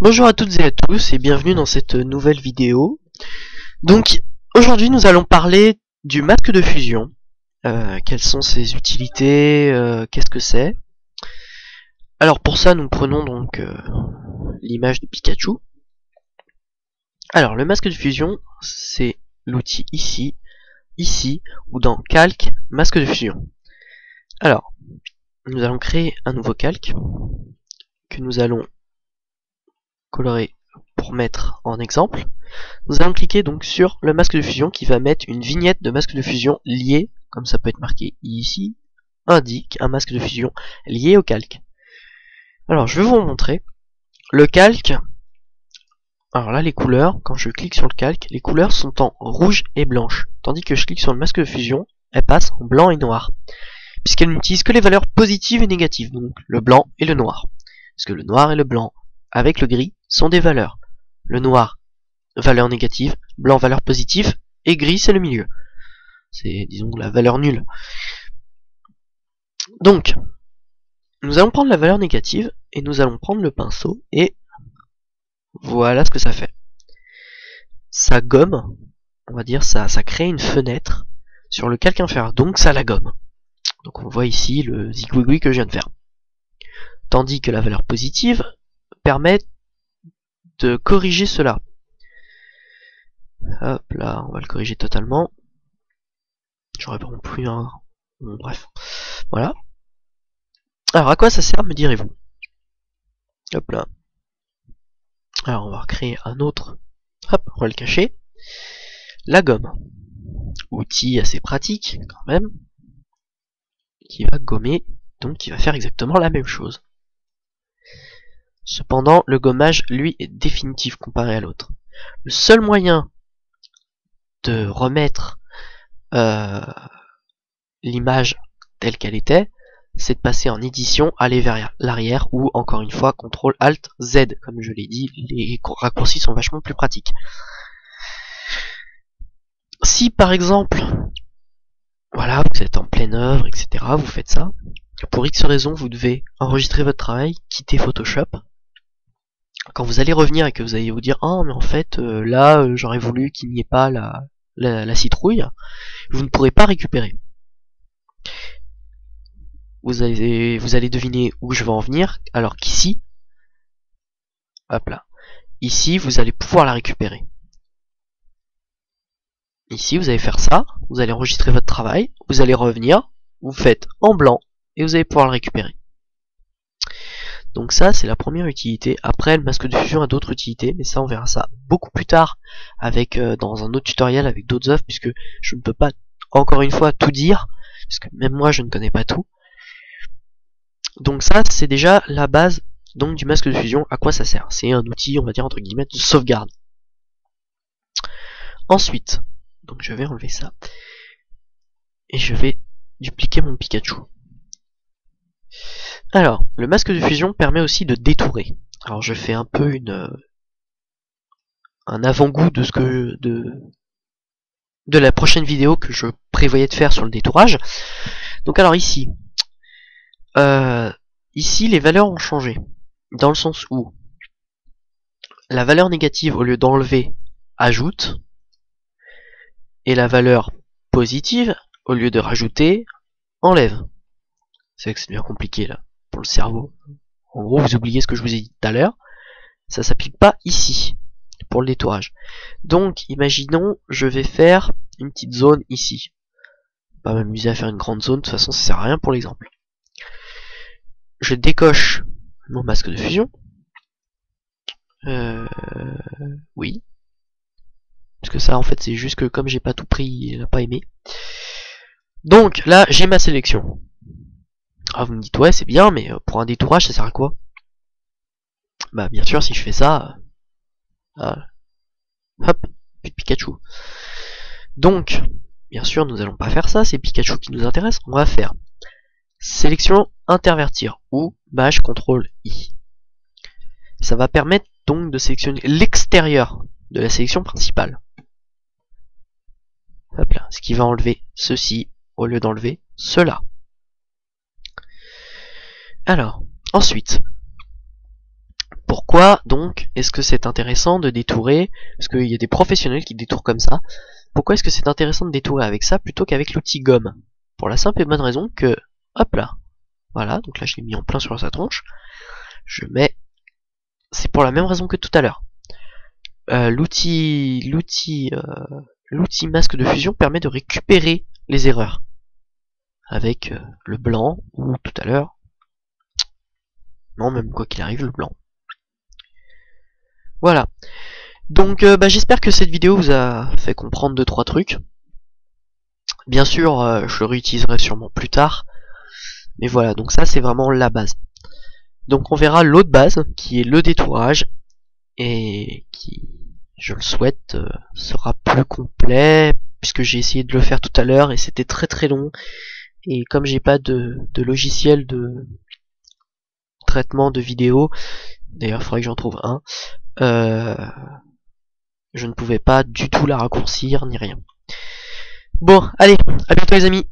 Bonjour à toutes et à tous et bienvenue dans cette nouvelle vidéo. Donc aujourd'hui nous allons parler du masque de fusion. Quelles sont ses utilités, qu'est-ce que c'est. Alors pour ça nous prenons donc l'image de Pikachu. Alors le masque de fusion c'est l'outil ici, ou dans calque, masque de fusion. Alors nous allons créer un nouveau calque que nous allons colorer pour mettre en exemple. Nous allons cliquer donc sur le masque de fusion qui va mettre une vignette de masque de fusion liée, comme ça peut être marqué ici, indique un masque de fusion lié au calque. Alors je vais vous montrer le calque. Alors là les couleurs, quand je clique sur le calque, les couleurs sont en rouge et blanche, tandis que je clique sur le masque de fusion, elles passent en blanc et noir, puisqu'elles n'utilisent que les valeurs positives et négatives, donc le blanc et le noir. Parce que le noir et le blanc avec le gris sont des valeurs. Le noir, valeur négative, blanc, valeur positive, et gris, c'est le milieu. C'est, disons, la valeur nulle. Donc, nous allons prendre la valeur négative, et nous allons prendre le pinceau, et voilà ce que ça fait. Ça gomme, on va dire, ça crée une fenêtre sur le calque inférieur, donc ça la gomme. Donc on voit ici le zigouigoui que je viens de faire. Tandis que la valeur positive permet de corriger cela. Hop là, on va le corriger totalement. J'aurais pas non plus un... Bon, bref. Voilà. Alors à quoi ça sert, me direz-vous? Hop là. Alors on va recréer un autre. Hop, on va le cacher. La gomme. Outil assez pratique quand même. Qui va gommer, donc qui va faire exactement la même chose. Cependant, le gommage, lui, est définitif comparé à l'autre. Le seul moyen de remettre l'image telle qu'elle était, c'est de passer en édition, aller vers l'arrière, ou encore une fois, CTRL ALT Z. Comme je l'ai dit, les raccourcis sont vachement plus pratiques. Si par exemple, voilà, vous êtes en pleine œuvre, etc., vous faites ça, pour X raison, vous devez enregistrer votre travail, quitter Photoshop. Quand vous allez revenir et que vous allez vous dire, oh mais en fait, là, j'aurais voulu qu'il n'y ait pas la citrouille, vous ne pourrez pas récupérer. Vous allez deviner où je vais en venir, alors qu'ici, hop là, ici vous allez pouvoir la récupérer. Ici vous allez faire ça, vous allez enregistrer votre travail, vous allez revenir, vous faites en blanc, et vous allez pouvoir le récupérer. Donc ça c'est la première utilité. Après le masque de fusion a d'autres utilités, mais ça on verra ça beaucoup plus tard, avec dans un autre tutoriel avec d'autres œuvres, puisque je ne peux pas encore une fois tout dire, parce que même moi je ne connais pas tout. Donc ça c'est déjà la base donc du masque de fusion. À quoi ça sert? C'est un outil, on va dire entre guillemets, de sauvegarde. Ensuite, donc je vais enlever ça et je vais dupliquer mon Pikachu. Alors, le masque de fusion permet aussi de détourer. Alors je fais un peu un avant-goût de ce que de la prochaine vidéo que je prévoyais de faire sur le détourage. Donc alors ici, les valeurs ont changé, dans le sens où la valeur négative, au lieu d'enlever, ajoute, et la valeur positive, au lieu de rajouter, enlève. C'est vrai que c'est bien compliqué là, pour le cerveau. En gros, vous oubliez ce que je vous ai dit tout à l'heure, ça s'applique pas ici, pour le détourage. Donc, imaginons, je vais faire une petite zone ici. Pas m'amuser à faire une grande zone, de toute façon ça sert à rien pour l'exemple. Je décoche mon masque de fusion. Oui. Parce que ça en fait c'est juste que comme j'ai pas tout pris, il n'a pas aimé. Donc là j'ai ma sélection. Ah vous me dites ouais c'est bien, mais pour un détourage ça sert à quoi? Bah bien sûr si je fais ça, hop, plus de Pikachu. Donc bien sûr nous allons pas faire ça, c'est Pikachu qui nous intéresse, on va faire sélection intervertir ou maj CTRL I. Ça va permettre donc de sélectionner l'extérieur de la sélection principale. Hop là, ce qui va enlever ceci au lieu d'enlever cela. Alors, ensuite, pour Pourquoi donc est-ce que c'est intéressant de détourer? Parce qu'il y a des professionnels qui détourent comme ça. Pourquoi est-ce que c'est intéressant de détourer avec ça plutôt qu'avec l'outil gomme? Pour la simple et bonne raison que, hop là, voilà, donc là je l'ai mis en plein sur sa tronche, je mets, c'est pour la même raison que tout à l'heure. L'outil masque de fusion permet de récupérer les erreurs avec le blanc ou tout à l'heure, non même quoi qu'il arrive le blanc. Voilà. Donc j'espère que cette vidéo vous a fait comprendre 2-3 trucs. Bien sûr, je le réutiliserai sûrement plus tard. Mais voilà, donc ça c'est vraiment la base. Donc on verra l'autre base, qui est le détourage, et qui, je le souhaite, sera plus complet, puisque j'ai essayé de le faire tout à l'heure, et c'était très très long. Et comme j'ai pas de logiciel de traitement de vidéo, d'ailleurs il faudrait que j'en trouve un, je ne pouvais pas du tout la raccourcir, ni rien. Bon, allez, à bientôt les amis.